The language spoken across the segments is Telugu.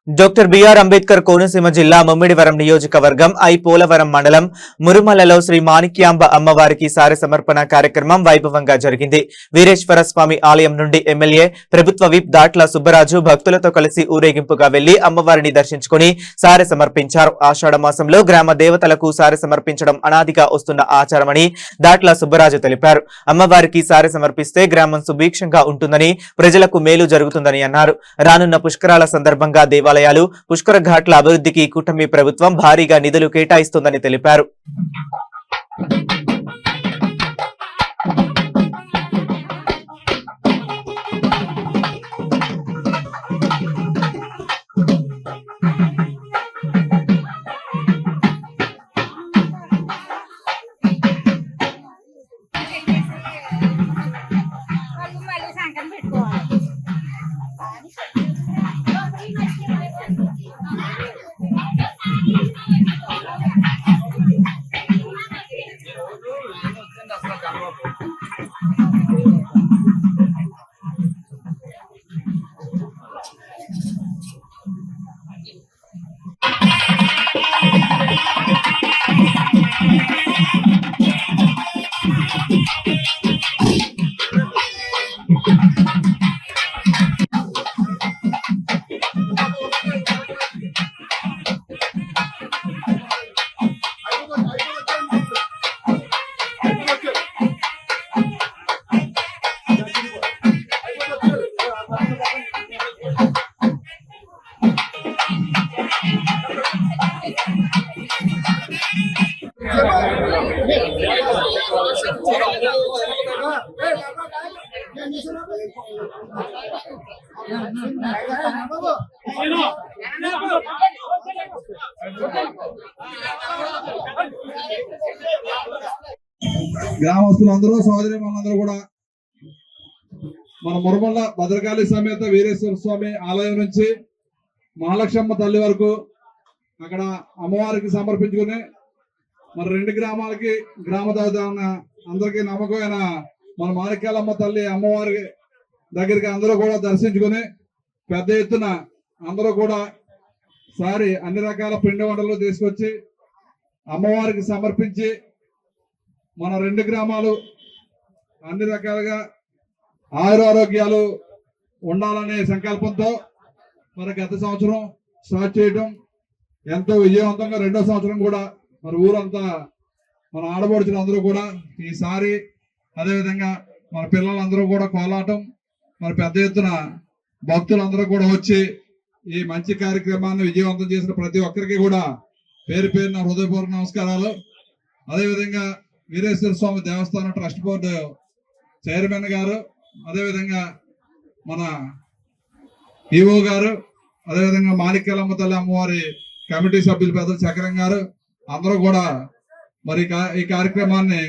డాక్టర్ బిఆర్ అంబేద్కర్ కోనసీమ జిల్లా ముమ్మిడివరం నియోజకవర్గం పోలవరం మండలం మురుమలలో శ్రీ మాణిక్యాంబ అమ్మవారికి సారె సమర్పణ కార్యక్రమం వైభవంగా జరిగింది. వీరేశ్వర స్వామి ఆలయం నుండి ఎమ్మెల్యే ప్రభుత్వ విప్ దాట్ల సుబ్బరాజు భక్తులతో కలిసి ఊరేగింపుగా వెళ్లి అమ్మవారిని దర్శించుకుని సారె సమర్పించారు. ఆషాఢ మాసంలో గ్రామ దేవతలకు సారె సమర్పించడం అనాదిగా వస్తున్న ఆచారమని దాట్ల సుబ్బరాజు తెలిపారు. అమ్మవారికి సారె సమర్పిస్తే గ్రామం సుభిక్షంగా ఉంటుందని, ప్రజలకు మేలు జరుగుతుందని అన్నారు. రానున్న పుష్కరాల సందర్భంగా దేవాలయాలు పుష్కర ఘాట్ల అభివృద్ధికి కూటమి ప్రభుత్వం భారీగా నిధులు కేటాయిస్తుందని తెలిపారు. గ్రామస్తులందరూ సోదరి మనందరూ కూడా మన మురుమల్ల భద్రకాళి సమేత వీరేశ్వర స్వామి ఆలయం నుంచి మహాలక్ష్మమ్మ తల్లి వరకు అక్కడ అమ్మవారికి సమర్పించుకుని మన రెండు గ్రామాలకి గ్రామ దేవత అందరికీ నమ్మకమైన మన మాణిక్యాలమ్మ తల్లి అమ్మవారి దగ్గరికి అందరూ కూడా దర్శించుకుని పెద్ద ఎత్తున అందరూ కూడా సారి అన్ని రకాల పిండి వంటలు తీసుకొచ్చి అమ్మవారికి సమర్పించి మన రెండు గ్రామాలు అన్ని రకాలుగా ఆయురారోగ్యాలు ఉండాలనే సంకల్పంతో మరి గత సంవత్సరం స్టార్ట్ చేయడం ఎంతో విజయవంతంగా రెండో సంవత్సరం కూడా మరి ఊరంతా మన ఆడపడుచులందరూ కూడా ఈసారి అదేవిధంగా మన పిల్లలందరూ కూడా కోలాటం మరి పెద్ద ఎత్తున భక్తులందరూ కూడా వచ్చి ఈ మంచి కార్యక్రమాన్ని విజయవంతం చేసిన ప్రతి ఒక్కరికి కూడా పేరు పేరున హృదయపూర్వక నమస్కారాలు. అదేవిధంగా వీరేశ్వర స్వామి దేవస్థానం ట్రస్ట్ బోర్డు చైర్మన్ గారు, అదేవిధంగా మన ఈఓ గారు, అదేవిధంగా మాణిక్యాలమ్మ తల్లి అమ్మవారి కమిటీ సభ్యులు పెద్దలు చక్రం గారు అందరూ కూడా మరి ఈ కార్యక్రమాన్ని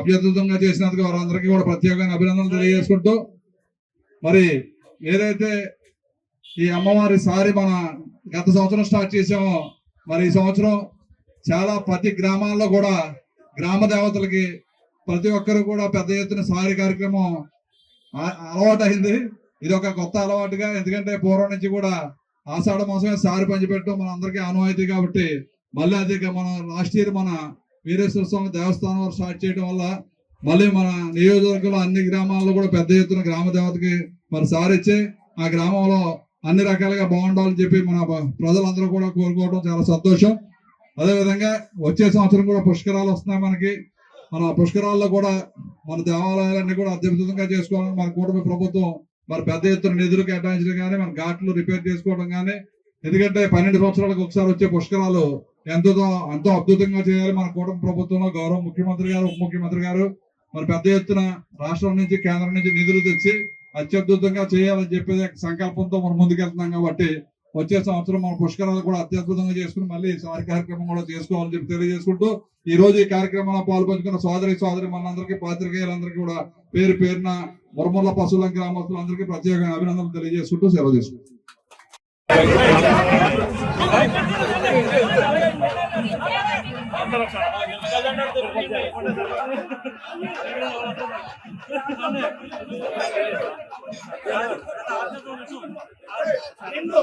అభ్యర్థితంగా చేసినందుకు వారందరికీ కూడా ప్రత్యేకంగా అభినందనలు తెలియజేసుకుంటూ మరి ఏదైతే ఈ అమ్మవారి సారి మన గత సంవత్సరం స్టార్ట్ చేసామో మరి ఈ సంవత్సరం చాలా ప్రతి గ్రామాల్లో కూడా గ్రామ దేవతలకి ప్రతి ఒక్కరు కూడా పెద్ద ఎత్తున సారి కార్యక్రమం అలవాటు అయింది. ఇది ఒక కొత్త అలవాటుగా, ఎందుకంటే పూర్వం నుంచి కూడా ఆషాఢ మాసమే సారి పంచిపెట్టడం మన అందరికీ ఆనవాయితీ కాబట్టి మళ్ళీ అది మన లాస్ట్ ఇయర్ మన వీరేశ్వర స్వామి దేవస్థానం స్టార్ట్ చేయడం వల్ల మళ్ళీ మన నియోజకవర్గంలో అన్ని గ్రామాల్లో కూడా పెద్ద ఎత్తున గ్రామ దేవతకి మరి సారిచ్చి ఆ గ్రామంలో అన్ని రకాలుగా బాగుండాలని చెప్పి మన ప్రజలందరూ కూడా కోరుకోవడం చాలా సంతోషం. అదేవిధంగా వచ్చే సంవత్సరం కూడా పుష్కరాలు వస్తున్నాయి మనకి. మన పుష్కరాల్లో కూడా మన దేవాలయాలన్నీ కూడా అత్యద్భుతంగా చేసుకోవాలని మన కూటమి ప్రభుత్వం మరి పెద్ద ఎత్తున నిధులు కేటాయించడం కానీ మన ఘాట్లు రిపేర్ చేసుకోవడం కానీ, ఎందుకంటే 12 సంవత్సరాలకు ఒకసారి వచ్చే పుష్కరాలు ఎంతో అద్భుతంగా చేయాలి. మన కూటమి ప్రభుత్వంలో గౌరవ ముఖ్యమంత్రి గారు, ఉప ముఖ్యమంత్రి గారు మరి పెద్ద ఎత్తున రాష్ట్రం నుంచి కేంద్రం నుంచి నిధులు తెచ్చి అత్యద్భుతంగా చేయాలని చెప్పే సంకల్పంతో మనం ముందుకెళ్తున్నాం. కాబట్టి వచ్చే సంవత్సరం మన పుష్కరాలు కూడా అత్యద్భుతంగా చేసుకుని మళ్ళీ సారి కార్యక్రమం కూడా చేసుకోవాలని చెప్పి తెలియజేసుకుంటూ ఈ రోజు ఈ కార్యక్రమంలో పాల్పంచుకున్న సోదరి మనందరికీ పాత్రికేయులందరికీ కూడా పేరు పేరున మురుమల్ల పశువుల గ్రామస్తులందరికీ ప్రత్యేకంగా అభినందనలు తెలియజేసుకుంటూ సెలవు చేసుకుంటాం. Lindo.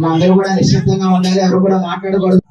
అందరూ కూడా నిశ్శబ్దంగా ఉండాలి, ఎవరు కూడా మాట్లాడకూడదు.